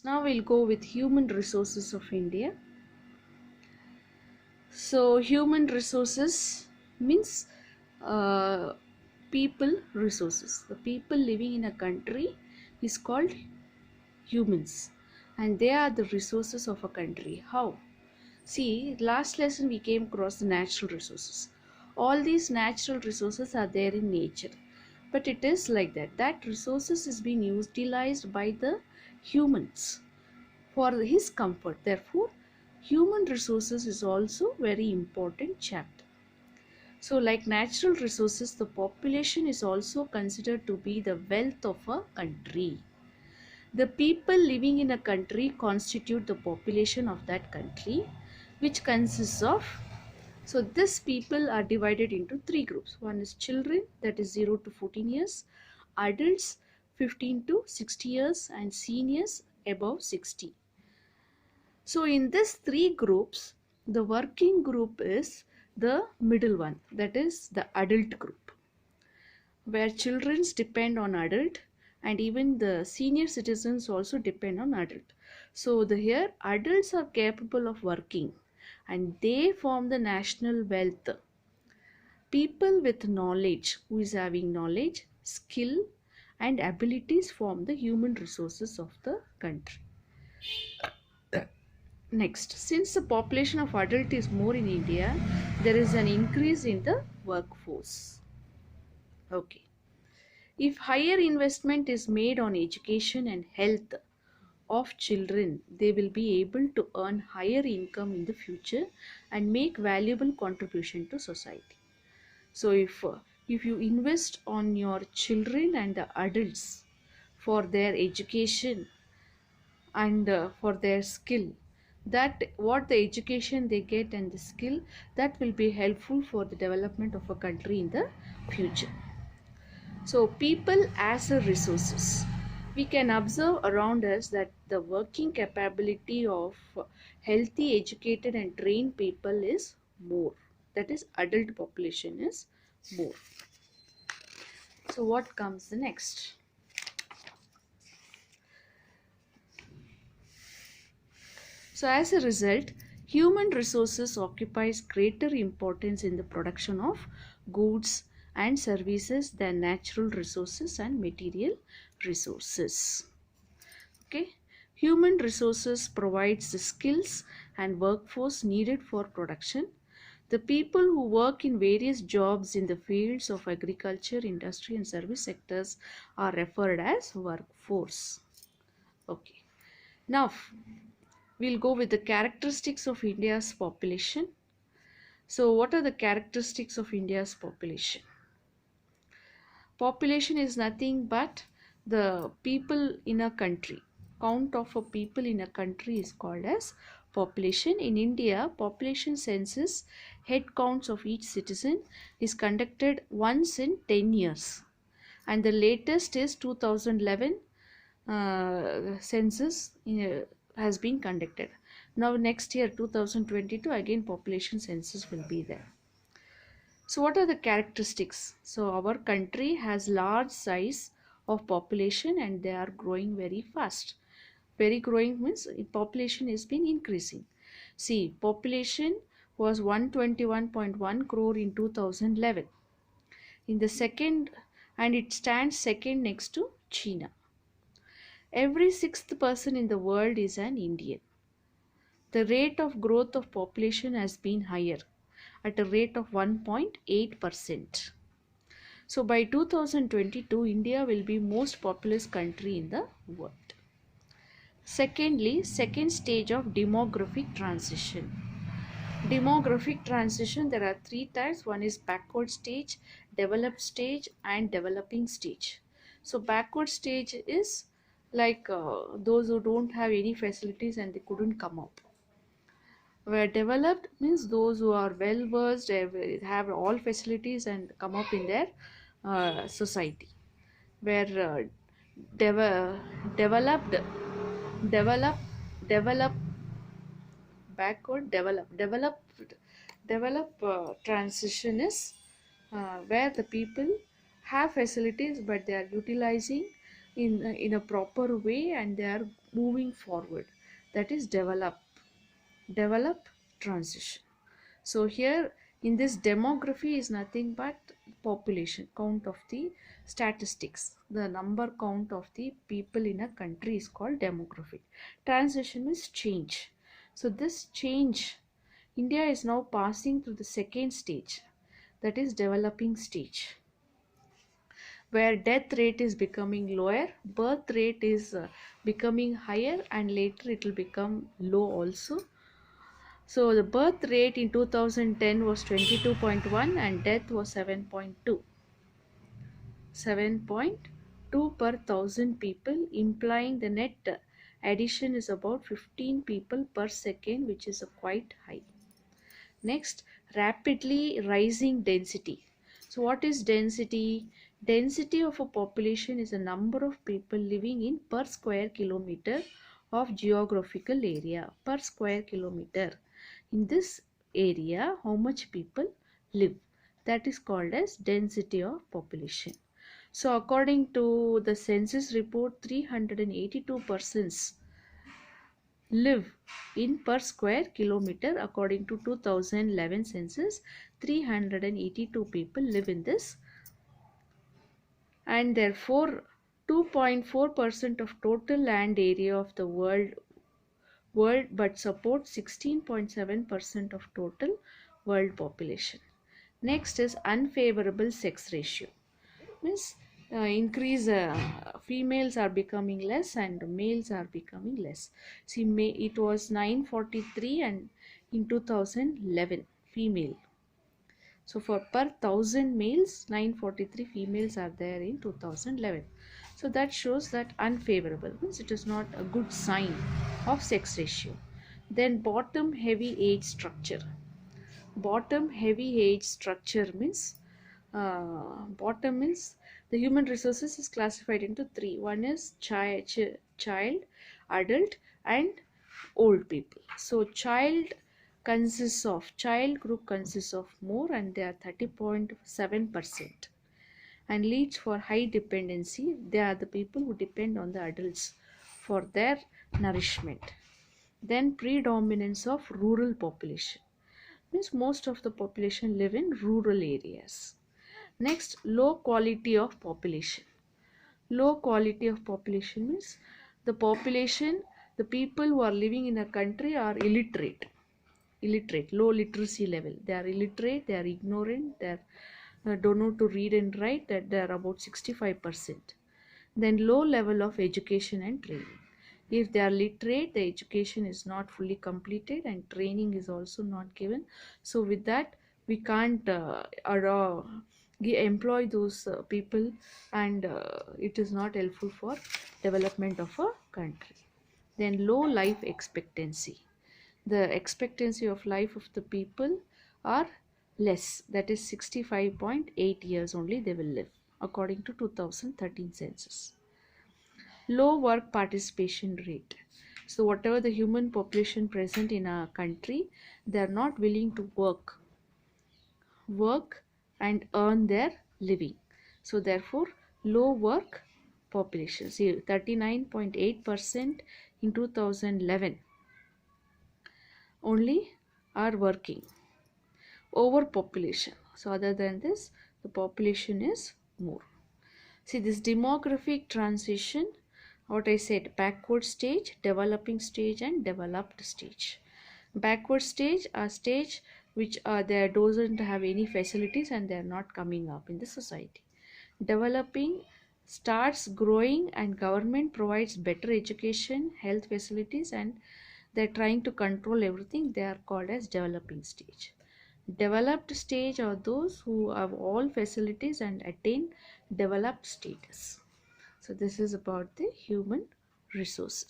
Now we'll go with human resources of India. So human resources means uh, people resources. The people living in a country is called humans, and they are the resources of a country. How? See, last lesson we came across the natural resources. All these natural resources are there in nature, but it is like that resources is being utilized by the humans for his comfort. Therefore, human resources is also very important chapter. So like natural resources, the population is also considered to be the wealth of a country. The people living in a country constitute the population of that country, which consists of, so these people are divided into three groups. One is children, that is 0 to 14 years, adults 15 to 60 years, and seniors above 60. So in these three groups, the working group is the middle one, that is the adult group, where children depend on adult and even the senior citizens also depend on adult. So here adults are capable of working and they form the national wealth. People with knowledge, who is having knowledge, skill and abilities, form the human resources of the country. Next, since the population of adult is more in India, there is an increase in the workforce. Okay. If higher investment is made on education and health of children, they will be able to earn higher income in the future and make valuable contribution to society. So if you invest on your children and the adults for their education and for their skill, that what the education they get and the skill, that will be helpful for the development of a country in the future. So people as a resources, we can observe around us that the working capability of healthy, educated and trained people is more, that is adult population is more. So what comes the next? So as a result, human resources occupies greater importance in the production of goods and services than natural resources and material resources. Okay, human resources provides the skills and workforce needed for production. The people who work in various jobs in the fields of agriculture, industry and service sectors are referred as workforce. Okay, now we'll go with the characteristics of India's population. So what are the characteristics of India's population? Population is nothing but the people in a country. Count of a people in a country is called as population. In India, population census, head counts of each citizen, is conducted once in 10 years. And the latest is 2011 census has been conducted. Now next year 2022 again population census will be there. So what are the characteristics? So our country has large size of population and they are growing very fast. Very growing means population has been increasing. See, population was 121.1 crore in 2011. In the second, and it stands second next to China. Every sixth person in the world is an Indian. The rate of growth of population has been higher at a rate of 1.8%. So by 2022, India will be most populous country in the world. Secondly, second stage of demographic transition. Demographic transition, there are three types. One is backward stage, developed stage and developing stage. So backward stage is like those who don't have any facilities and they couldn't come up. Where developed means those who are well versed, have all facilities and come up in their society. Where developed, develop, develop, backward, develop transition is where the people have facilities but they are utilizing in a proper way and they are moving forward, that is develop transition. So here in this demography is nothing but population count of the statistics. The number count of the people in a country is called demographic. Transition is change. So this change, India is now passing through the second stage, that is developing stage, where death rate is becoming lower, birth rate is becoming higher, and later it will become low also. So the birth rate in 2010 was 22.1 and death was 7.2. 7.2 per thousand people, implying the net addition is about 15 people per second, which is a quite high. Next, rapidly rising density. So what is density? Density of a population is the number of people living in per square kilometer of geographical area. Per square kilometer. In this area, how much people live? That is called as density of population. So according to the census report, 382 persons live in per square kilometer. According to 2011 census, 382 people live in this, and therefore 2.4% of total land area of the world but supports 16.7% of total world population. Next is unfavorable sex ratio. Means increase, females are becoming less and males are becoming less. See, it was 943 and in 2011 female. So for per thousand males, 943 females are there in 2011. So that shows that unfavorable means it is not a good sign of sex ratio. Then bottom heavy age structure. Bottom heavy age structure means bottom means the human resources is classified into three. One is child, adult, and old people. So child group consists of more, and they are 30.7%, and leads for high dependency. They are the people who depend on the adults for their nourishment. Then predominance of rural population means most of the population live in rural areas. Next, low quality of population. Low quality of population means the population, the people who are living in a country are illiterate, low literacy level. They are illiterate, they are ignorant, they don't know to read and write, that they are about 65%. Then low level of education and training. If they are literate, the education is not fully completed and training is also not given. So with that, we can't employ those people, and it is not helpful for development of a country. Then low life expectancy. The expectancy of life of the people are less, that is 65.8 years only they will live according to 2013 census. Low work participation rate. So whatever the human population present in a country, they are not willing to work and earn their living. So therefore low work population. See, 39.8% in 2011 only are working. Overpopulation. So other than this, the population is more. See, this demographic transition, what I said, backward stage, developing stage, and developed stage. Backward stage are stage which they doesn't have any facilities and they are not coming up in the society. Developing starts growing and government provides better education, health facilities, and they're trying to control everything. They are called as developing stage. Developed stage are those who have all facilities and attain developed status. So this is about the human resources.